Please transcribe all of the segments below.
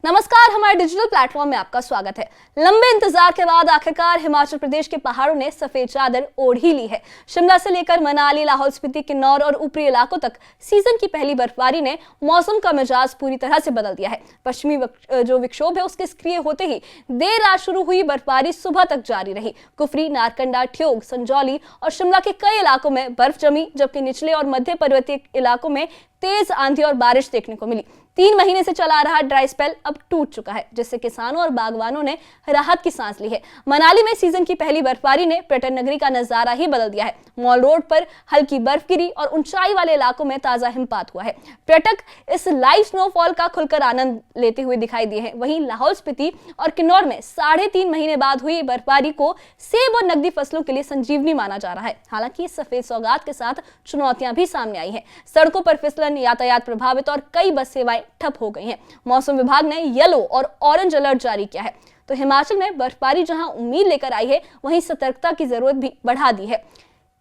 नमस्कार, हमारे digital platform में आपका स्वागत है। लंबे इंतजार के बाद आखिरकार हिमाचल प्रदेश के पहाड़ों ने सफेद चादर ओढ़ ही ली है। शिमला से लेकर मनाली, लाहौल स्पीति, किन्नौर और ऊपरी इलाकों तक सीजन की पहली बर्फबारी ने मौसम का मिजाज पूरी तरह से बदल दिया है। पश्चिमी जो विक्षोभ है उसके सक्रिय होते ही देर रात शुरू हुई बर्फबारी सुबह तक जारी रही। कुफरी, नारकंडा, ठियोग, संजौली और शिमला के कई इलाकों में बर्फ जमी, जबकि निचले और मध्य पर्वतीय इलाकों में तेज आंधी और बारिश देखने को मिली। 3 महीने से चला रहा ड्राई स्पेल अब टूट चुका है, जिससे किसानों और बागवानों ने राहत की सांस ली है। मनाली में सीजन की पहली बर्फबारी ने पर्यटन नगरी का नजारा ही बदल दिया है। मॉल रोड पर हल्की बर्फ गिरी और ऊंचाई वाले इलाकों में ताजा हिमपात हुआ है। पर्यटक इस लाइव स्नोफॉल का खुलकर आनंद लेते हुए दिखाई दिए हैं। वहीं लाहौल स्पीति और किन्नौर में 3.5 महीने बाद हुई बर्फबारी को सेब और नकदी फसलों के लिए संजीवनी माना जा रहा है। हालांकि इस सफेद सौगात के साथ चुनौतियां भी सामने आई हैं। सड़कों पर फिसलन, यातायात प्रभावित और कई बस सेवाएं ठप हो गई हैं। मौसम विभाग ने येलो और ऑरेंज अलर्ट जारी किया है। तो हिमाचल में बर्फबारी जहां उम्मीद लेकर आई है, वहीं सतर्कता की जरूरत भी बढ़ा दी है।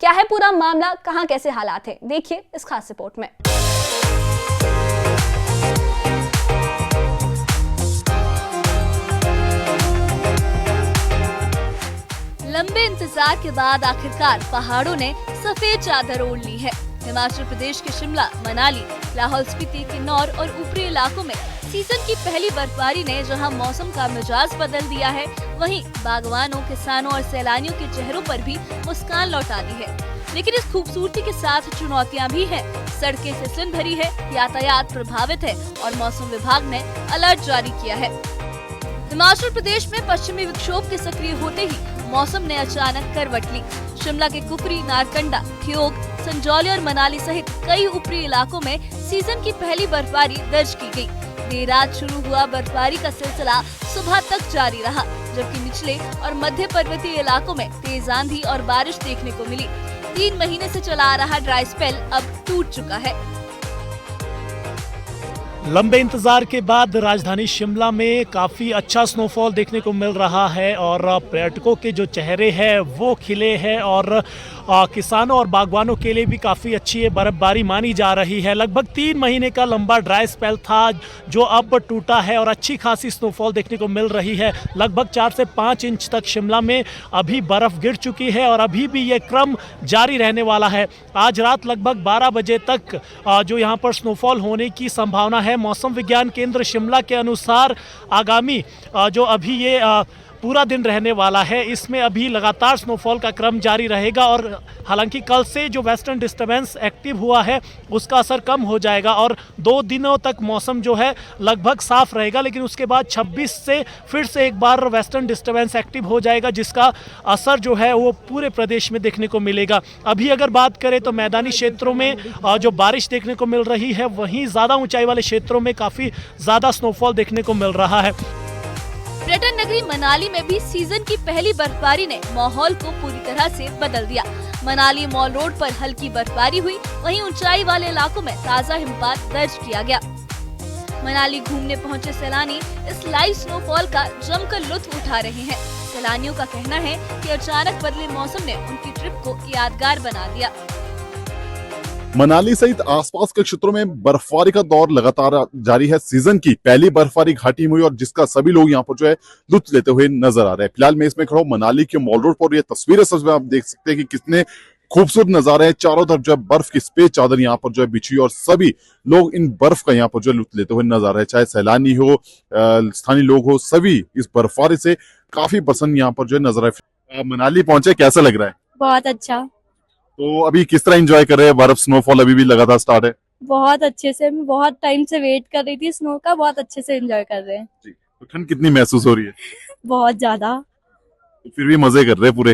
क्या है पूरा मामला, कहां कैसे हालात हैं, देखिए इस खास रिपोर्ट में। लंबे इंतजार के बाद आखिरकार पहाड़ों ने सफेद चादर ओढ़ ली है। हिमाचल प्रदेश के शिमला, मनाली, लाहौल स्पीति, किन्नौर और ऊपरी इलाकों में सीजन की पहली बर्फबारी ने जहां मौसम का मिजाज बदल दिया है, वहीं बागवानों, किसानों और सैलानियों के चेहरों पर भी मुस्कान लौटा दी है। लेकिन इस खूबसूरती के साथ चुनौतियां भी हैं। सड़कें फिसलन भरी है, यातायात प्रभावित है और मौसम विभाग ने अलर्ट जारी किया है। हिमाचल प्रदेश में पश्चिमी विक्षोभ के सक्रिय होते ही मौसम ने अचानक करवट ली। शिमला के कुफरी, नारकंडा, ठियोग, संजौली और मनाली सहित कई ऊपरी इलाकों में सीजन की पहली बर्फबारी दर्ज की गई। देर रात शुरू हुआ बर्फबारी का सिलसिला सुबह तक जारी रहा, जबकि निचले और मध्य पर्वतीय इलाकों में तेज आंधी और बारिश देखने को मिली। 3 महीने से चला आ रहा ड्राई स्पेल अब टूट चुका है। लंबे इंतजार के बाद राजधानी शिमला में काफ़ी अच्छा स्नोफॉल देखने को मिल रहा है और पर्यटकों के जो चेहरे हैं वो खिले हैं और किसानों और बागवानों के लिए भी काफ़ी अच्छी ये बर्फबारी मानी जा रही है। लगभग 3 महीने का लंबा ड्राई स्पेल था जो अब टूटा है और अच्छी खासी स्नोफॉल देखने को मिल रही है। लगभग 4 से 5 इंच तक शिमला में अभी बर्फ़ गिर चुकी है और अभी भी ये क्रम जारी रहने वाला है। आज रात लगभग 12 बजे तक जो यहाँ पर स्नोफॉल होने की संभावना है। मौसम विज्ञान केंद्र शिमला के अनुसार आगामी जो अभी ये पूरा दिन रहने वाला है, इसमें अभी लगातार स्नोफॉल का क्रम जारी रहेगा और हालांकि कल से जो वेस्टर्न डिस्टर्बेंस एक्टिव हुआ है उसका असर कम हो जाएगा और 2 दिनों तक मौसम जो है लगभग साफ रहेगा। लेकिन उसके बाद 26 से फिर से एक बार वेस्टर्न डिस्टर्बेंस एक्टिव हो जाएगा, जिसका असर जो है वो पूरे प्रदेश में देखने को मिलेगा। अभी अगर बात करें तो मैदानी क्षेत्रों में जो बारिश देखने को मिल रही है, वहीं ज़्यादा ऊंचाई वाले क्षेत्रों में काफ़ी ज़्यादा स्नोफॉल देखने को मिल रहा है। पर्यटन नगरी मनाली में भी सीजन की पहली बर्फबारी ने माहौल को पूरी तरह से बदल दिया। मनाली मॉल रोड पर हल्की बर्फबारी हुई, वहीं ऊंचाई वाले इलाकों में ताजा हिमपात दर्ज किया गया। मनाली घूमने पहुंचे सैलानी इस लाइव स्नोफॉल का जमकर लुत्फ उठा रहे हैं। सैलानियों का कहना है कि अचानक बदले मौसम ने उनकी ट्रिप को यादगार बना दिया। मनाली सहित आसपास के क्षेत्रों में बर्फबारी का दौर लगातार जारी है। सीजन की पहली बर्फबारी घाटी हुई और जिसका सभी लोग यहाँ पर जो है लुत्फ लेते हुए नजर आ रहे हैं। फिलहाल मैं इसमें खड़ा हूं मनाली के मॉल रोड पर। ये तस्वीरें सच में आप देख सकते हैं कि कितने खूबसूरत नजारे हैं। चारों तरफ जो है बर्फ की सफेद चादर यहाँ पर जो है बिछी और सभी लोग इन बर्फ का यहाँ पर जो है लुत्फ लेते हुए नजर आ रहे हैं। चाहे सैलानी हो, स्थानीय लोग हो, सभी इस बर्फबारी से काफी पसंद यहाँ पर जो है नजर आए। मनाली पहुंचे, कैसा लग रहा है? बहुत अच्छा। तो अभी किस तरह एंजॉय कर रहे हैं? बर्फ स्नोफॉल अभी भी लगातार स्टार्ट है। बहुत अच्छे से, मैं बहुत टाइम से वेट कर रही थी स्नो का। बहुत अच्छे से एंजॉय कर रहे हैं। तो ठंड कितनी महसूस हो रही है? बहुत ज्यादा। फिर भी मजे कर रहे हैं पूरे?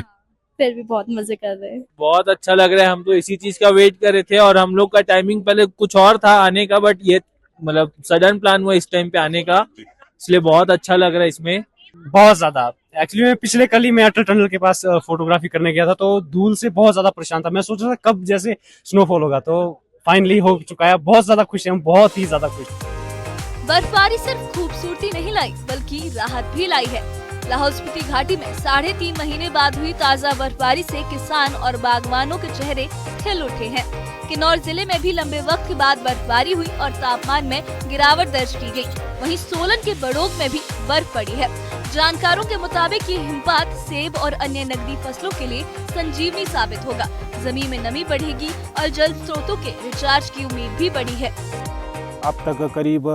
फिर भी बहुत मजे कर रहे हैं। बहुत अच्छा लग रहा है। हम तो इसी चीज का वेट कर रहे थे और हम लोग का टाइमिंग पहले कुछ और था आने का, बट ये मतलब सडन प्लान हुआ इस टाइम पे आने का, इसलिए बहुत अच्छा लग रहा है इसमें। बहुत ज्यादा। एक्चुअली मैं पिछले कल ही मैं अटल टनल के पास फोटोग्राफी करने गया था, तो धूल से बहुत ज्यादा परेशान था। मैं सोच रहा था कब जैसे स्नोफॉल होगा, तो फाइनली हो चुका है। बहुत ज्यादा खुश हैं हम, बहुत ही ज्यादा खुश। बर्फबारी सिर्फ खूबसूरती नहीं लाई, बल्कि राहत भी लाई है। लाहौल स्पीति घाटी में 3.5 महीने बाद हुई ताजा बर्फबारी से किसान और बागवानों के चेहरे खिल उठे हैं। किन्नौर जिले में भी लंबे वक्त के बाद बर्फबारी हुई और तापमान में गिरावट दर्ज की गई। वहीं सोलन के बड़ोग में भी बर्फ पड़ी है। जानकारों के मुताबिक ये हिमपात सेब और अन्य नकदी फसलों के लिए संजीवनी साबित होगा। जमीन में नमी बढ़ेगी और जल स्रोतों के रिचार्ज की उम्मीद भी बढ़ी है। अब तक करीब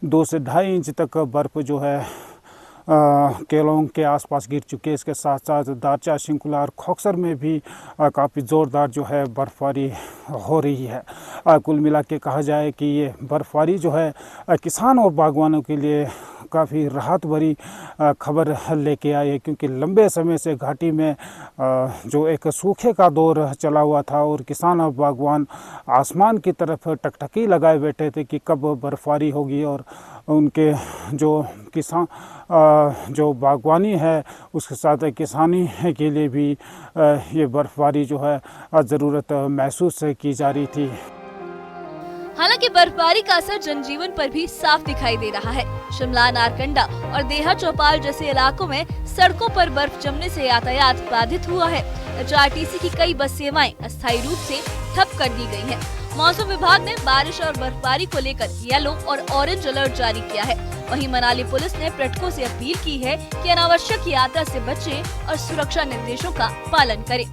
2 से 2.5 इंच तक बर्फ जो है केलोंग के आसपास गिर चुके हैं। इसके साथ साथ दारचा, शिंकुला और खोखसर में भी काफ़ी ज़ोरदार जो है बर्फबारी हो रही है। कुल मिला के कहा जाए कि ये बर्फबारी जो है किसान और बागवानों के लिए काफ़ी राहत भरी खबर लेके आई है, क्योंकि लंबे समय से घाटी में जो एक सूखे का दौर चला हुआ था और किसान और बागवान आसमान की तरफ टकटकी लगाए बैठे थे कि कब बर्फबारी होगी और उनके जो किसान जो बागवानी है उसके साथ किसानी के लिए भी ये बर्फबारी जो है ज़रूरत महसूस की जा रही थी। हालांकि बर्फबारी का असर जनजीवन पर भी साफ दिखाई दे रहा है। शिमला, नारकंडा और देहा चौपाल जैसे इलाकों में सड़कों पर बर्फ जमने से यातायात बाधित हुआ है। HRTC की कई बस सेवाएं अस्थायी रूप से ठप कर दी गई हैं। मौसम विभाग ने बारिश और बर्फबारी को लेकर येलो और ऑरेंज अलर्ट जारी किया है। वहीं मनाली पुलिस ने पर्यटकों से अपील की है कि अनावश्यक यात्रा से बचें और सुरक्षा निर्देशों का पालन करें।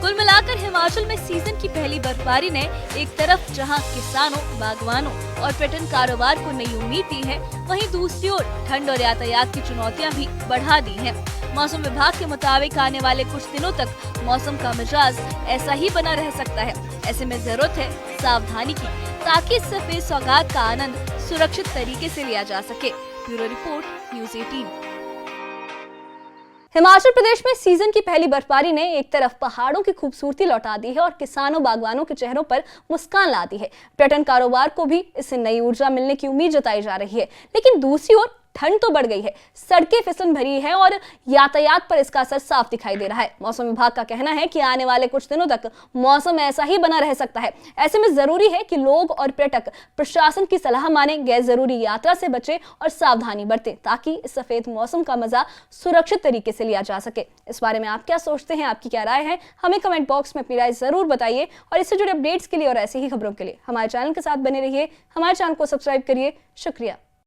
कुल मिलाकर हिमाचल में सीजन की पहली बर्फबारी ने एक तरफ जहां किसानों, बागवानों और पर्यटन कारोबार को नई उम्मीद दी है, वहीं दूसरी ओर ठंड और यातायात की चुनौतियां भी बढ़ा दी हैं। मौसम विभाग के मुताबिक आने वाले कुछ दिनों तक मौसम का मिजाज ऐसा ही बना रह सकता है। ऐसे में जरूरत है सावधानी की, ताकि इस सफेद सौगात का आनंद सुरक्षित तरीके से लिया जा सके। Bureau report, news 18। Himachal Pradesh में सीजन की पहली बर्फबारी ने एक तरफ पहाड़ों की खूबसूरती लौटा दी है और किसानों, बागवानों के चेहरों पर मुस्कान ला दी है। पर्यटन कारोबार को भी इससे नई ऊर्जा मिलने की उम्मीद जताई जा रही है। लेकिन दूसरी ओर ठंड तो बढ़ गई है, सड़कें फिसलन भरी है और यातायात पर इसका असर साफ दिखाई दे रहा है। मौसम विभाग का कहना है कि आने वाले कुछ दिनों तक मौसम ऐसा ही बना रह सकता है। ऐसे में जरूरी है कि लोग और पर्यटक प्रशासन की सलाह माने, गैर जरूरी यात्रा से बचें और सावधानी बरतें, ताकि इस सफेद मौसम का मजा सुरक्षित तरीके से लिया जा सके। इस बारे में आप क्या सोचते हैं, आपकी क्या राय है, हमें कमेंट बॉक्स में अपनी राय जरूर बताइए। और इससे जुड़े अपडेट्स के लिए और ऐसी ही खबरों के लिए हमारे चैनल के साथ बने रहिए। हमारे चैनल को सब्सक्राइब करिए। शुक्रिया।